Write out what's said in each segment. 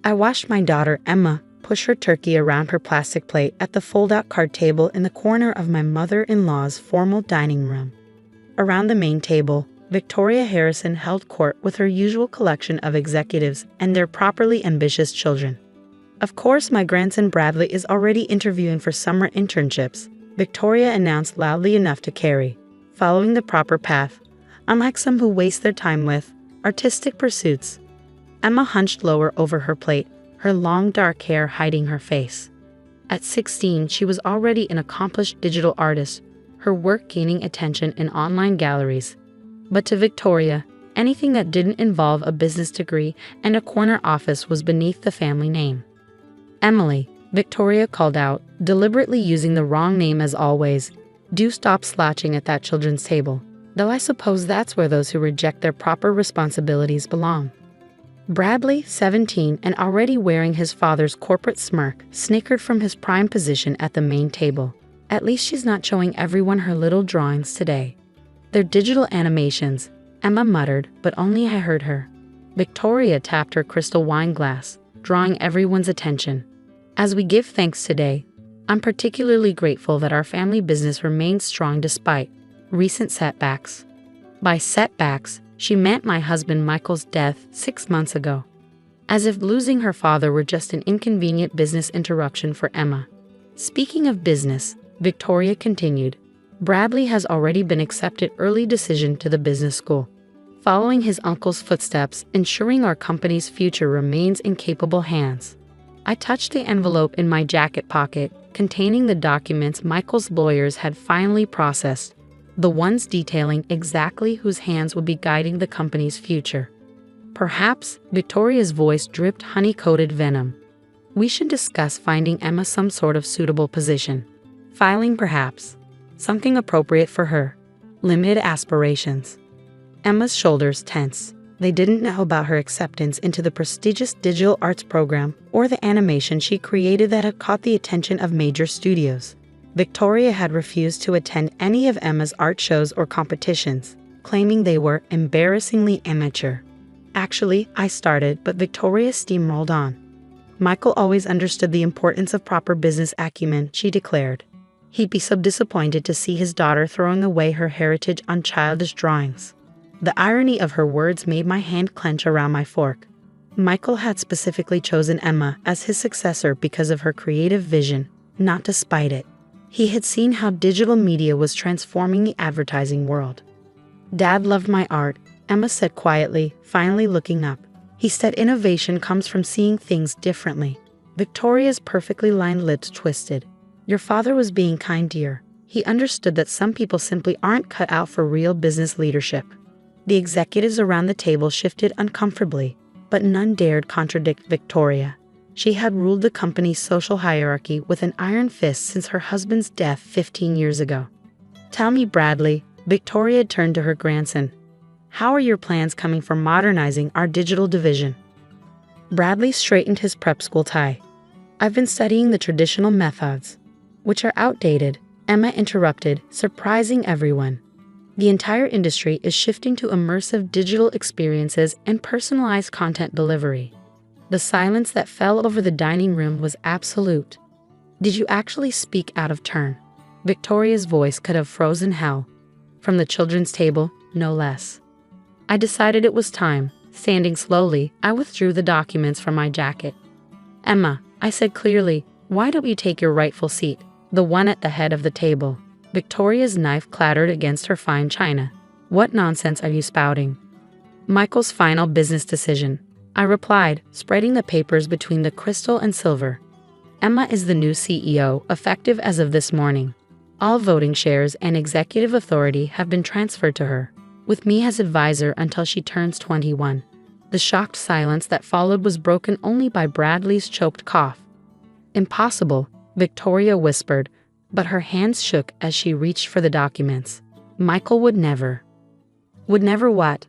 I watched my daughter, Emma, push her turkey around her plastic plate at the fold-out card table in the corner of my mother-in-law's formal dining room. Around the main table, Victoria Harrison held court with her usual collection of executives and their properly ambitious children. Of course, my grandson Bradley is already interviewing for summer internships, Victoria announced loudly enough to carry, following the proper path, unlike some who waste their time with artistic pursuits. Emma hunched lower over her plate, her long dark hair hiding her face. At 16, she was already an accomplished digital artist, her work gaining attention in online galleries. But to Victoria, anything that didn't involve a business degree and a corner office was beneath the family name. Emily, Victoria called out, deliberately using the wrong name as always. Do stop slouching at that children's table, though I suppose that's where those who reject their proper responsibilities belong. Bradley, 17 and already wearing his father's corporate smirk, snickered from his prime position at the main table. At least she's not showing everyone her little drawings today. They're digital animations, Emma muttered, but only I heard her. Victoria tapped her crystal wine glass, drawing everyone's attention. As we give thanks today, I'm particularly grateful that our family business remains strong despite recent setbacks. By setbacks, she meant my husband Michael's death 6 months ago. As if losing her father were just an inconvenient business interruption for Emma. Speaking of business, Victoria continued, Bradley has already been accepted early decision to the business school, following his uncle's footsteps, ensuring our company's future remains in capable hands. I touched the envelope in my jacket pocket, containing the documents Michael's lawyers had finally processed, the ones detailing exactly whose hands would be guiding the company's future. Perhaps, Victoria's voice dripped honey-coated venom. We should discuss finding Emma some sort of suitable position. Filing perhaps. Something appropriate for her. Limited aspirations. Emma's shoulders tensed. They didn't know about her acceptance into the prestigious digital arts program or the animation she created that had caught the attention of major studios. Victoria had refused to attend any of Emma's art shows or competitions, claiming they were embarrassingly amateur. Actually, I started, but Victoria steamrolled on. Michael always understood the importance of proper business acumen, she declared. He'd be so disappointed to see his daughter throwing away her heritage on childish drawings. The irony of her words made my hand clench around my fork. Michael had specifically chosen Emma as his successor because of her creative vision, not to spite it. He had seen how digital media was transforming the advertising world. Dad loved my art, Emma said quietly, finally looking up. He said innovation comes from seeing things differently. Victoria's perfectly lined lips twisted. Your father was being kind, dear. He understood that some people simply aren't cut out for real business leadership. The executives around the table shifted uncomfortably, but none dared contradict Victoria. She had ruled the company's social hierarchy with an iron fist since her husband's death 15 years ago. Tell me, Bradley, Victoria turned to her grandson. How are your plans coming for modernizing our digital division? Bradley straightened his prep school tie. I've been studying the traditional methods, which are outdated, Emma interrupted, surprising everyone. The entire industry is shifting to immersive digital experiences and personalized content delivery. The silence that fell over the dining room was absolute. Did you actually speak out of turn? Victoria's voice could have frozen hell. From the children's table, no less. I decided it was time. Standing slowly, I withdrew the documents from my jacket. Emma, I said clearly, why don't you take your rightful seat, the one at the head of the table? Victoria's knife clattered against her fine china. What nonsense are you spouting? Michael's final business decision, I replied, spreading the papers between the crystal and silver. Emma is the new CEO, effective as of this morning. All voting shares and executive authority have been transferred to her, with me as advisor until she turns 21. The shocked silence that followed was broken only by Bradley's choked cough. Impossible, Victoria whispered, but her hands shook as she reached for the documents. Michael would never. Would never what?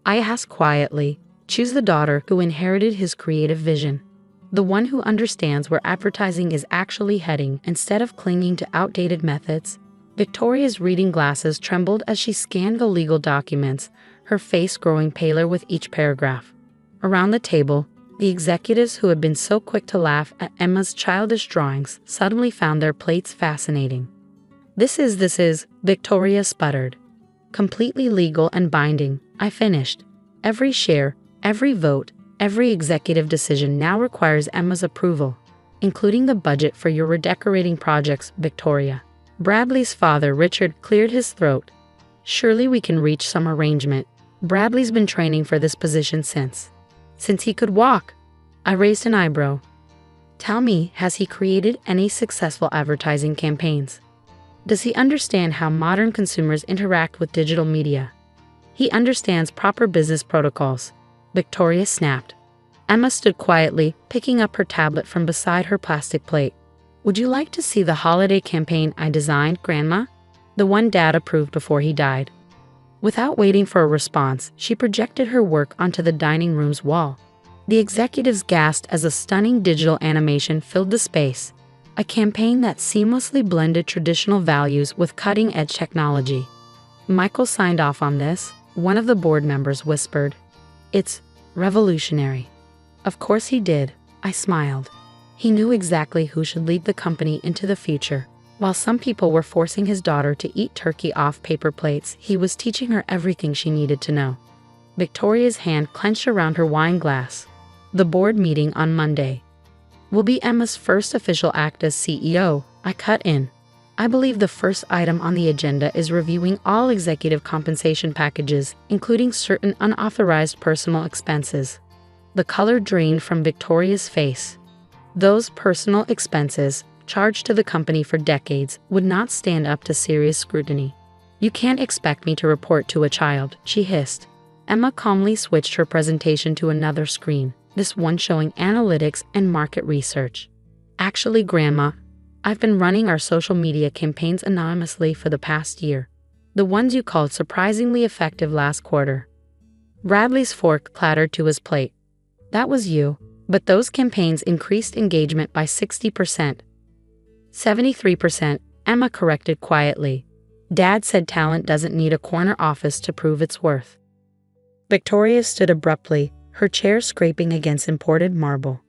I asked quietly. Choose the daughter who inherited his creative vision. The one who understands where advertising is actually heading instead of clinging to outdated methods. Victoria's reading glasses trembled as she scanned the legal documents, her face growing paler with each paragraph. Around the table, The executives who had been so quick to laugh at Emma's childish drawings suddenly found their plates fascinating. This is, Victoria sputtered. Completely legal and binding, I finished. Every share, every vote, every executive decision now requires Emma's approval, including the budget for your redecorating projects, Victoria. Bradley's father, Richard, cleared his throat. Surely we can reach some arrangement. Bradley's been training for this position since he could walk. I raised an eyebrow. Tell me, has he created any successful advertising campaigns? Does he understand how modern consumers interact with digital media? He understands proper business protocols. Victoria snapped. Emma stood quietly, picking up her tablet from beside her plastic plate. Would you like to see the holiday campaign I designed, Grandma? The one Dad approved before he died. Without waiting for a response, she projected her work onto the dining room's wall. The executives gasped as a stunning digital animation filled the space, a campaign that seamlessly blended traditional values with cutting-edge technology. Michael signed off on this, one of the board members whispered. It's revolutionary. Of course he did, I smiled. He knew exactly who should lead the company into the future. While some people were forcing his daughter to eat turkey off paper plates, he was teaching her everything she needed to know. Victoria's hand clenched around her wine glass. The board meeting on Monday will be Emma's first official act as CEO, I cut in. I believe the first item on the agenda is reviewing all executive compensation packages, including certain unauthorized personal expenses. The color drained from Victoria's face. Those personal expenses, charged to the company for decades, would not stand up to serious scrutiny. You can't expect me to report to a child, she hissed. Emma calmly switched her presentation to another screen, this one showing analytics and market research. Actually, Grandma, I've been running our social media campaigns anonymously for the past year. The ones you called surprisingly effective last quarter. Bradley's fork clattered to his plate. That was you, but those campaigns increased engagement by 60%. 73%, Emma corrected quietly. Dad said talent doesn't need a corner office to prove its worth. Victoria stood abruptly, her chair scraping against imported marble.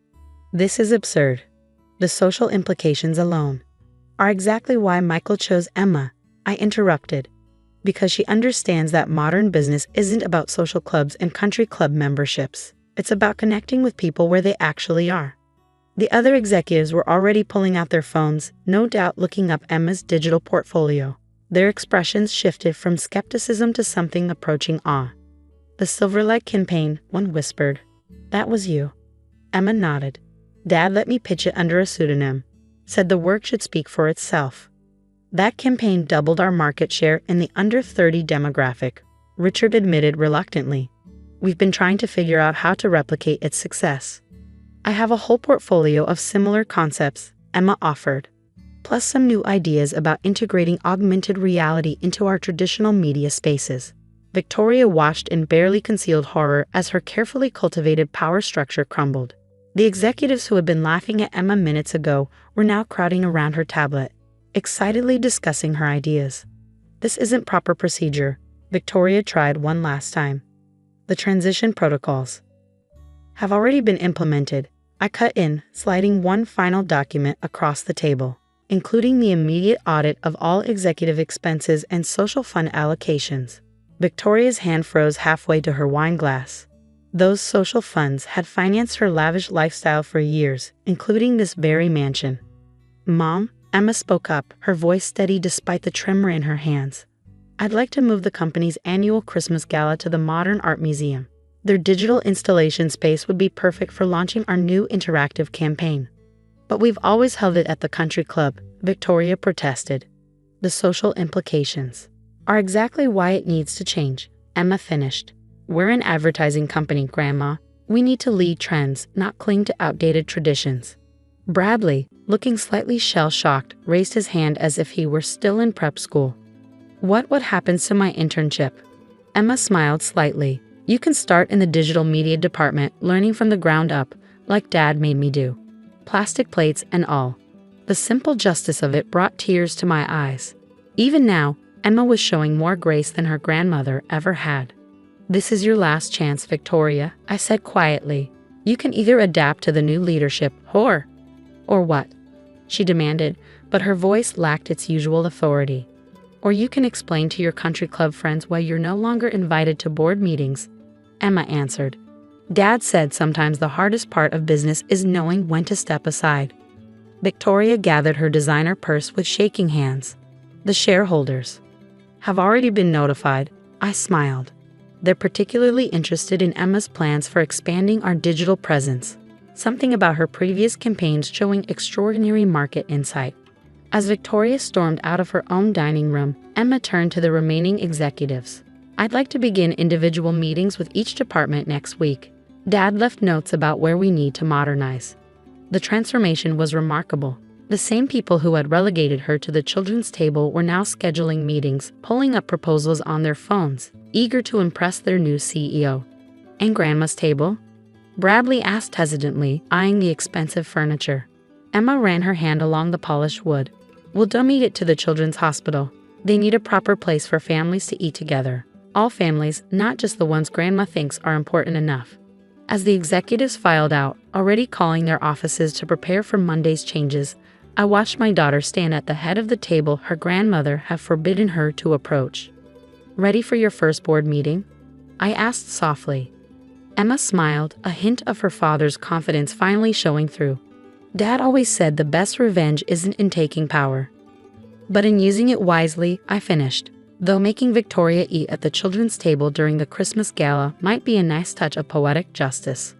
This is absurd. The social implications alone are exactly why Michael chose Emma, I interrupted. Because she understands that modern business isn't about social clubs and country club memberships. It's about connecting with people where they actually are. The other executives were already pulling out their phones, no doubt looking up Emma's digital portfolio. Their expressions shifted from skepticism to something approaching awe. The Silverlight campaign, one whispered. That was you. Emma nodded. Dad let me pitch it under a pseudonym. Said the work should speak for itself. That campaign doubled our market share in the under 30 demographic, Richard admitted reluctantly. We've been trying to figure out how to replicate its success. I have a whole portfolio of similar concepts, Emma offered, plus some new ideas about integrating augmented reality into our traditional media spaces. Victoria watched in barely concealed horror as her carefully cultivated power structure crumbled. The executives who had been laughing at Emma minutes ago were now crowding around her tablet, excitedly discussing her ideas. This isn't proper procedure, Victoria tried one last time. The transition protocols have already been implemented, I cut in, sliding one final document across the table, including the immediate audit of all executive expenses and social fund allocations. Victoria's hand froze halfway to her wine glass. Those social funds had financed her lavish lifestyle for years, including this very mansion. Mom, Emma spoke up, her voice steady despite the tremor in her hands. I'd like to move the company's annual Christmas gala to the Modern Art Museum. Their digital installation space would be perfect for launching our new interactive campaign. But we've always held it at the country club, Victoria protested. The social implications are exactly why it needs to change, Emma finished. We're an advertising company, Grandma. We need to lead trends, not cling to outdated traditions. Bradley, looking slightly shell-shocked, raised his hand as if he were still in prep school. What happens to my internship? Emma smiled slightly. You can start in the digital media department, learning from the ground up, like Dad made me do. Plastic plates and all. The simple justice of it brought tears to my eyes. Even now, Emma was showing more grace than her grandmother ever had. This is your last chance, Victoria, I said quietly. You can either adapt to the new leadership, or what? She demanded, but her voice lacked its usual authority. Or you can explain to your country club friends why you're no longer invited to board meetings, Emma answered. Dad said sometimes the hardest part of business is knowing when to step aside. Victoria gathered her designer purse with shaking hands. The shareholders have already been notified, I smiled. They're particularly interested in Emma's plans for expanding our digital presence, something about her previous campaigns showing extraordinary market insight. As Victoria stormed out of her own dining room, Emma turned to the remaining executives. I'd like to begin individual meetings with each department next week. Dad left notes about where we need to modernize. The transformation was remarkable. The same people who had relegated her to the children's table were now scheduling meetings, pulling up proposals on their phones, eager to impress their new CEO. And Grandma's table? Bradley asked hesitantly, eyeing the expensive furniture. Emma ran her hand along the polished wood. We'll donate it to the children's hospital. They need a proper place for families to eat together. All families, not just the ones Grandma thinks are important enough. As the executives filed out, already calling their offices to prepare for Monday's changes, I watched my daughter stand at the head of the table her grandmother had forbidden her to approach. Ready for your first board meeting? I asked softly. Emma smiled, a hint of her father's confidence finally showing through. Dad always said the best revenge isn't in taking power, but in using it wisely, I finished. Though making Victoria eat at the children's table during the Christmas gala might be a nice touch of poetic justice.